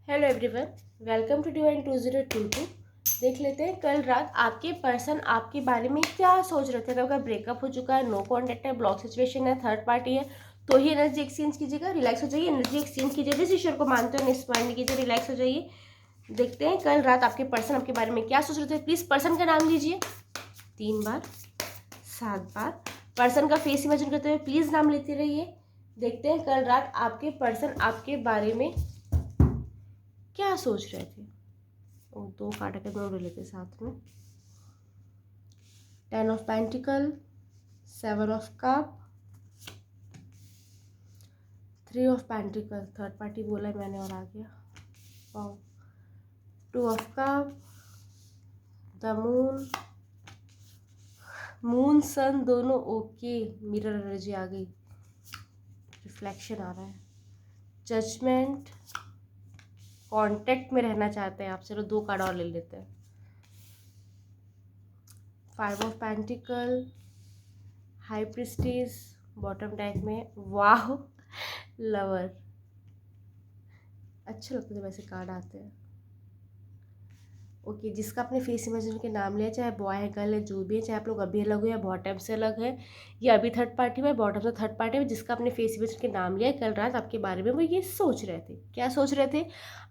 Hello everyone, welcome to Divine 2022। देख लेते हैं कल रात आपके पर्सन आपके बारे में क्या सोच रहे थे। अगर ब्रेकअप हो चुका है, नो कॉन्टेक्ट है, ब्लॉक सिचुएशन है, थर्ड पार्टी है, तो ही एनर्जी एक्सचेंज कीजिएगा, रिलैक्स हो जाइए, एनर्जी एक्सचेंज कीजिए। जिस ईश्वर को मानते हो इंस्पायर कीजिए, रिलैक्स हो जाइए। देखते हैं कल रात आपके पर्सन आपके बारे में क्या सोच रहे थे। प्लीज़ पर्सन का नाम लीजिए 3 बार 7 बार। पर्सन का फेस इमेजिन करते हुए प्लीज़ नाम लेते रहिए। देखते हैं कल रात आपके पर्सन आपके बारे में क्या सोच रहे थे। और 2 कार्ड के दोनों लेते साथ में। 10 of pentacle, 7 of cup, 3 of pentacle, third party बोला मैंने और आ गया। Wow, 2 of cup, the moon sun दोनों ओके, मिरर एनर्जी आ गई, रिफ्लेक्शन आ रहा है। जजमेंट, कांटेक्ट में रहना चाहते हैं आपसे, तो 2 कार्ड और ले लेते हैं। 5 of pentacle, high priestess, bottom deck में वाह, लवर। अच्छे लगते हैं वैसे कार्ड आते हैं। ओके, जिसका अपने फेस इमेजिन के नाम लिया, चाहे बॉय है गर्ल है जो भी है, चाहे आप लोग अभी अलग हो या बहुत टाइम से अलग है या अभी थर्ड पार्टी में, बॉटम से थर्ड पार्टी में, जिसका अपने फेस इमेजिन के नाम लिया कल रात आपके बारे में वो ये सोच रहे थे। क्या सोच रहे थे?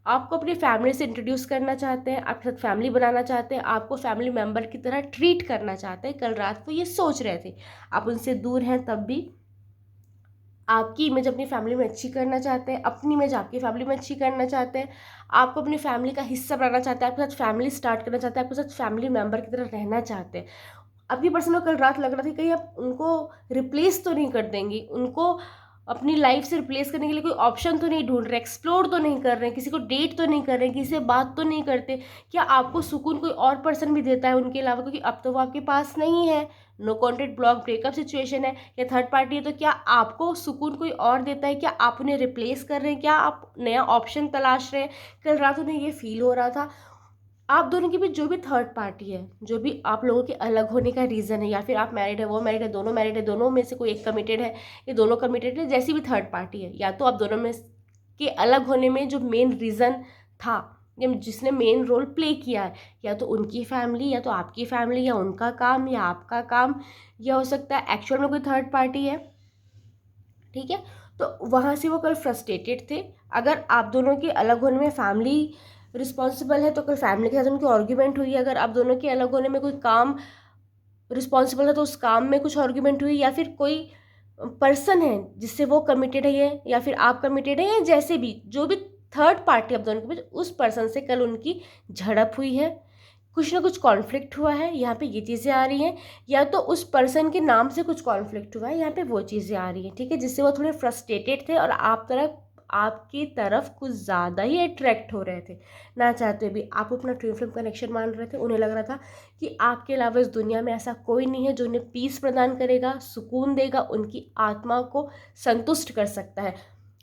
आपको अपनी फैमिली से इंट्रोड्यूस करना चाहते हैं, आपके साथ फैमिली बनाना चाहते हैं, आपको फैमिली मेम्बर की तरह ट्रीट करना चाहते हैं। कल रात वो ये सोच रहे थे। आप उनसे दूर हैं तब भी आपकी इमेज अपनी फैमिली में अच्छी करना चाहते हैं, अपनी इमेज आपकी फैमिली में अच्छी करना चाहते हैं, आपको अपनी फैमिली का हिस्सा बनाना चाहते हैं, आपके साथ फैमिली स्टार्ट करना चाहते हैं, आपके साथ फैमिली मेंबर की तरह रहना चाहते हैं। आपकी पर्सन को कल रात लग रहा था कहीं आप उनको रिप्लेस तो नहीं कर देंगी, उनको अपनी लाइफ से रिप्लेस करने के लिए कोई ऑप्शन तो नहीं ढूंढ रहे, एक्सप्लोर तो नहीं कर रहे हैं, किसी को डेट तो नहीं कर रहे हैं, किसी से बात तो नहीं करते। क्या आपको सुकून कोई और पर्सन भी देता है उनके अलावा? क्योंकि अब तो वो आपके पास नहीं है, no contact, block, breakup situation है या थर्ड पार्टी है, तो क्या आपको सुकून कोई और देता है? क्या आप उन्हें रिप्लेस कर रहे हैं? क्या आप नया ऑप्शन तलाश रहे हैं? कल रात उन्हें ये फील हो रहा था। आप दोनों के बीच जो भी थर्ड पार्टी है, जो भी आप लोगों के अलग होने का रीज़न है, या फिर आप मैरिड है, वो मैरिड है, दोनों मैरिड है, दोनों में से कोई एक कमिटेड है, ये दोनों कमिटेड है, जैसी भी थर्ड पार्टी है, या तो आप दोनों में के अलग होने में जो मेन रीज़न था या जिसने मेन रोल प्ले किया है, या तो उनकी फैमिली, या तो आपकी फैमिली, या उनका काम, या आपका काम, या हो सकता है एक्चुअल में कोई थर्ड पार्टी है। ठीक है, तो वहाँ से वो कल फ्रस्ट्रेटेड थे। अगर आप दोनों के अलग होने में फैमिली रिस्पॉन्सिबल है तो कल फैमिली के साथ उनकी आर्ग्यूमेंट हुई। अगर आप दोनों के अलग होने में कोई काम रिस्पॉन्सिबल है तो उस काम में कुछ आर्ग्यूमेंट हुई, या फिर कोई पर्सन है जिससे वो कमिटेड है ये, या फिर आप कमिटेड है, या जैसे भी जो भी थर्ड पार्टी आप दोनों के बीच, उस पर्सन से कल उनकी झड़प हुई है, कुछ ना कुछ कॉन्फ्लिक्ट हुआ है। यहाँ पे ये चीज़ें आ रही हैं, या तो उस पर्सन के नाम से कुछ कॉन्फ्लिक्ट हुआ है, यहाँ पे वो चीज़ें आ रही हैं। ठीक है, जिससे वो थोड़े फ्रस्ट्रेटेड थे और आपकी तरफ कुछ ज़्यादा ही अट्रैक्ट हो रहे थे। ना चाहते भी आप अपना ट्विन फ्लेम कनेक्शन मान रहे थे। उन्हें लग रहा था कि आपके अलावा इस दुनिया में ऐसा कोई नहीं है जो उन्हें पीस प्रदान करेगा, सुकून देगा, उनकी आत्मा को संतुष्ट कर सकता है।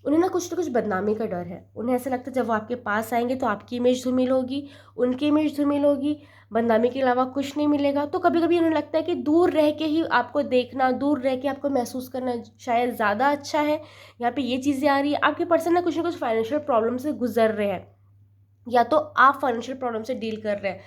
उन्हें ना कुछ बदनामी का डर है। उन्हें ऐसा लगता है जब वो आपके पास आएंगे तो आपकी इमेज धूमिल होगी, उनकी इमेज धूमिल होगी, बदनामी के अलावा कुछ नहीं मिलेगा। तो कभी कभी उन्हें लगता है कि दूर रह के ही आपको देखना, दूर रह के आपको महसूस करना शायद ज़्यादा अच्छा है। यहाँ पे ये चीज़ें आ रही है। आपके पर्सन ना कुछ फाइनेंशियल प्रॉब्लम से गुजर रहे हैं, या तो आप फाइनेंशियल प्रॉब्लम से डील कर रहे हैं।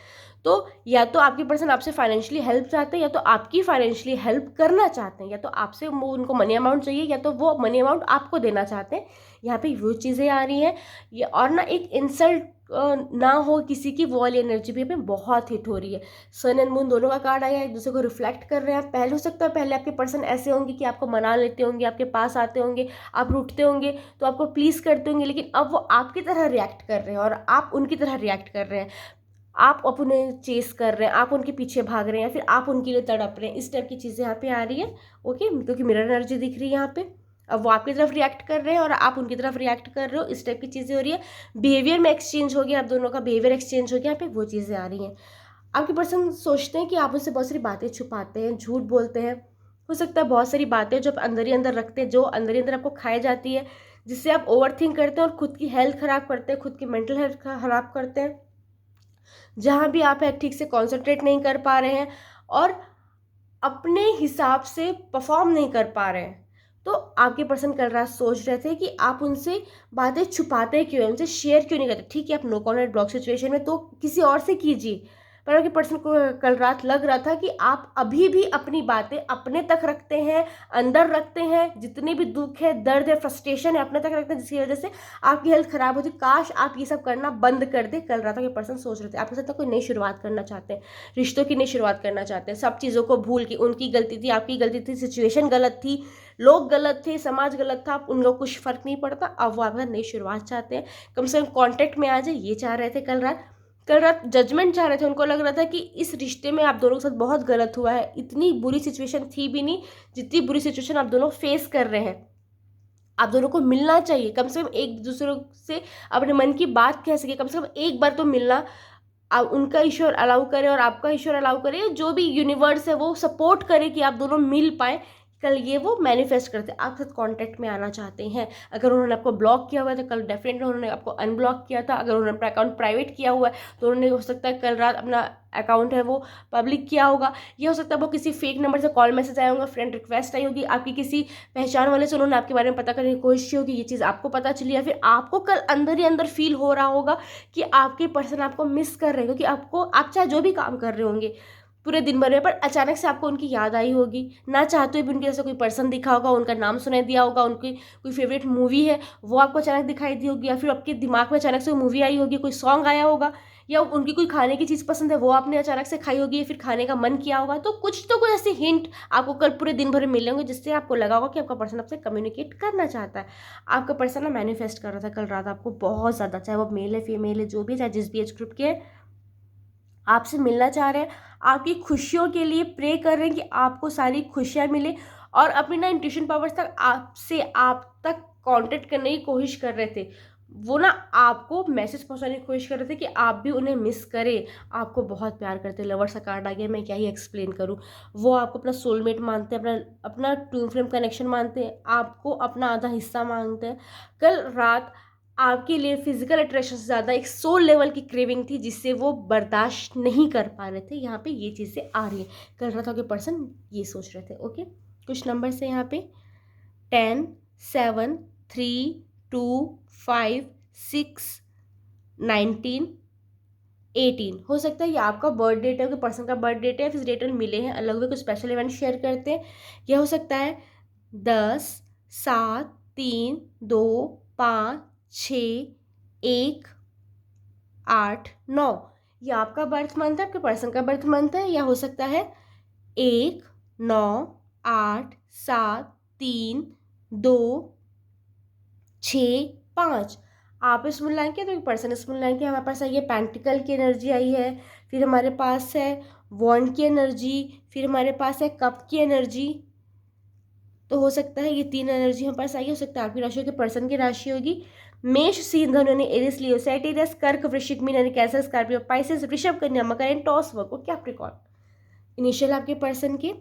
तो या तो आपके पर्सन आपसे फाइनेंशियली हेल्प चाहते हैं, या तो आपकी फाइनेंशियली हेल्प करना चाहते हैं, या तो आपसे उनको मनी अमाउंट चाहिए, या तो वो मनी अमाउंट आपको देना चाहते हैं। यहाँ पे वो चीज़ें आ रही हैं। ये और ना एक इंसल्ट ना हो किसी की, वो वाली एनर्जी भी यहाँ पे बहुत हिट हो रही है। सन एंड मून दोनों का कार्ड आया है, एक दूसरे को रिफ्लेक्ट कर रहे हैं। पहले हो सकता है पहले आपके पर्सन ऐसे होंगे कि आपको मना लेते होंगे, आपके पास आते होंगे, आप रूठते होंगे तो आपको प्लीज़ करते होंगे, लेकिन अब वो आपकी तरह रिएक्ट कर रहे हैं और आप उनकी तरह रिएक्ट कर रहे हैं। आप उन्हें चेस कर रहे हैं, आप उनके पीछे भाग रहे हैं, या फिर आप उनके लिए तड़प रहे हैं। इस टाइप की चीज़ें यहाँ पे आ रही है। ओके, क्योंकि मिरर एनर्जी दिख रही है यहाँ पे। अब वो आपकी तरफ रिएक्ट कर रहे हैं और आप उनकी तरफ रिएक्ट कर रहे हो, इस टाइप की चीज़ें हो रही है। बिहेवियर में एक्सचेंज हो गया, आप दोनों का बिहेवियर एक्सचेंज हो गया, यहाँ पे वो चीज़ें आ रही हैं। आपके पर्सन सोचते हैं कि आप उनसे बहुत सारी बातें छुपाते हैं, झूठ बोलते हैं। हो सकता है बहुत सारी बातें जो आप अंदर ही अंदर रखते हैं, जो अंदर ही अंदर आपको खाई जाती है, जिससे आप ओवर थिंक करते हैं और खुद की हेल्थ खराब करते हैं, खुद की मेंटल हेल्थ खराब करते हैं। जहाँ भी आप है ठीक से कॉन्सेंट्रेट नहीं कर पा रहे हैं और अपने हिसाब से परफॉर्म नहीं कर पा रहे हैं। तो आपके पर्सन कल रात सोच रहे थे कि आप उनसे बातें छुपाते क्यों हैं, उनसे शेयर क्यों नहीं करते। ठीक है, आप नो कॉन्टैक्ट ब्लॉक सिचुएशन में तो किसी और से कीजिए, पर आपके पर्सन को कल रात लग रहा था कि आप अभी भी अपनी बातें अपने तक रखते हैं, अंदर रखते हैं, जितने भी दुख है, दर्द है, फ्रस्ट्रेशन है, अपने तक रखते हैं, जिसकी वजह से आपकी हेल्थ खराब होती। काश आप ये सब करना बंद कर दे। कल रात के पर्सन सोच रहे थे आपके साथ कोई नई शुरुआत करना चाहते हैं, रिश्तों की नई शुरुआत करना चाहते हैं, सब चीज़ों को भूल के, उनकी गलती थी, आपकी गलती थी, सिचुएशन गलत थी, लोग गलत थे, समाज गलत था, उन लोग कुछ फर्क नहीं पड़ता। अब वो आपके साथ नई शुरुआत चाहते हैं, कम से कम कॉन्टेक्ट में आ जाए, ये चाह रहे थे कल रात जजमेंट चाह रहे थे। उनको लग रहा था कि इस रिश्ते में आप दोनों के साथ बहुत गलत हुआ है, इतनी बुरी सिचुएशन थी भी नहीं जितनी बुरी सिचुएशन आप दोनों फेस कर रहे हैं। आप दोनों को मिलना चाहिए, कम से कम एक दूसरे से अपने मन की बात कह सके, कम से कम एक बार तो मिलना। आप उनका ईश्वर अलाउ करे और आपका ईश्वर अलाउ करे, जो भी यूनिवर्स है वो सपोर्ट करे कि आप दोनों मिल पाए। कल ये वो मैनिफेस्ट करते हैं, आपके साथ कांटेक्ट में आना चाहते हैं। अगर उन्होंने आपको ब्लॉक किया हुआ है तो कल डेफिनेटली उन्होंने आपको अनब्लॉक किया था। अगर उन्होंने अपना अकाउंट प्राइवेट किया हुआ है तो उन्होंने हो सकता है कल रात अपना अकाउंट है वो पब्लिक किया होगा। ये हो सकता है वो किसी फेक नंबर से कॉल मैसेज आया होगा, फ्रेंड रिक्वेस्ट आई होगी, आपकी किसी पहचान वाले से उन्होंने आपके बारे में पता करने की कोशिश की होगी, ये चीज़ आपको पता चली, या फिर आपको कल अंदर ही अंदर फील हो रहा होगा कि आपके पर्सन आपको मिस कर रहे हैं, क्योंकि आपको, आप चाहे जो भी काम कर रहे होंगे पूरे दिन भर में, पर अचानक से आपको उनकी याद आई होगी, ना चाहते हुए भी उनके जैसे कोई पर्सन दिखा होगा, उनका नाम सुनाई दिया होगा, उनकी कोई फेवरेट मूवी है वो आपको अचानक दिखाई दी होगी, या फिर आपके दिमाग में अचानक से वो मूवी आई होगी, कोई सॉन्ग आया होगा, या उनकी कोई खाने की चीज़ पसंद है वो आपने अचानक से खाई होगी, या फिर खाने का मन किया होगा। तो कोई ऐसे हिंट आपको कल पूरे दिन भर में मिले होंगे जिससे आपको लगा होगा कि आपका पर्सन आपसे कम्युनिकेट करना चाहता है। आपका पर्सन ना मैनिफेस्ट कर रहा था कल रात आपको बहुत ज़्यादा, चाहे वो मेल है फीमेल है जो भी, चाहे जिस भी एज ग्रुप के है, आपसे मिलना चाह रहे हैं, आपकी खुशियों के लिए प्रे कर रहे हैं कि आपको सारी खुशियाँ मिले, और अपनी ना इंट्यूशन पावर्स तक आपसे आप तक कांटेक्ट करने की कोशिश कर रहे थे। वो ना आपको मैसेज पहुंचाने की कोशिश कर रहे थे कि आप भी उन्हें मिस करें, आपको बहुत प्यार करते। लवर्स का कार्ड आ गया, मैं क्या ही एक्सप्लेन करूं। वो आपको अपना सोलमेट मानते हैं, अपना अपना ट्विन फ्लेम कनेक्शन मानते हैं, आपको अपना आधा हिस्सा मांगते हैं। कल रात आपके लिए फिजिकल अट्रैक्शन से ज़्यादा एक सोल लेवल की क्रेविंग थी जिससे वो बर्दाश्त नहीं कर पा रहे थे। यहाँ पे ये चीज़ें आ रही है, कल रात के पर्सन ये सोच रहे थे। ओके, कुछ नंबर से यहाँ पे 10, 7, 3, 2, 5, 6, 19, 18। हो सकता है ये आपका बर्थ डेट है, कोई पर्सन का बर्थ डेट है, फिर डेट मिले हैं अलग हुए, कुछ स्पेशल इवेंट शेयर करते हैं। यह हो सकता है 10, 7, 3, 2, 5, 6, 1, 8, 9। ये आपका बर्थ मंथ है, आपके पर्सन का बर्थ मंथ है। या हो सकता है 1, 9, 8, 7, 3, 2, 6, 5। आप इस मूल लाइन के तो एक पर्सन इस मूल लाइन के। हमारे पास आई है पेंटिकल की एनर्जी आई है, फिर हमारे पास है वॉन्ड की एनर्जी, फिर हमारे पास है कप की एनर्जी। तो हो सकता है ये 3 एनर्जी हमारे पास आई। हो सकता है आपकी राशि के पर्सन की राशि होगी मेष, सिंह, धनु यानी एरिस, लियो, सैजिटेरियस, कर्क, वृश्चिक, मीन यानी कैंसर, स्कॉर्पियो, पाइसेस, वृषभ, कन्या, मकर and Taurus, Virgo, Capricorn. Initial आपके पर्सन के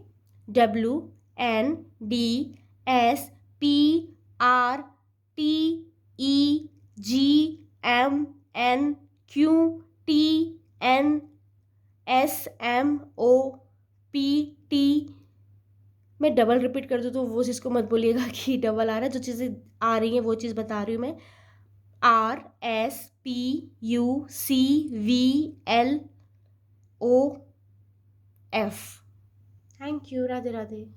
WNDSPRTEGMNQTNSMOPT। मैं डबल रिपीट कर दूँ तो वो चीज़ को मत बोलिएगा कि डबल आ रहा है, जो चीज़ें आ रही हैं वो चीज़ बता रही हूँ मैं। RSPUCVLOF। Thank you, Radhe Radhe.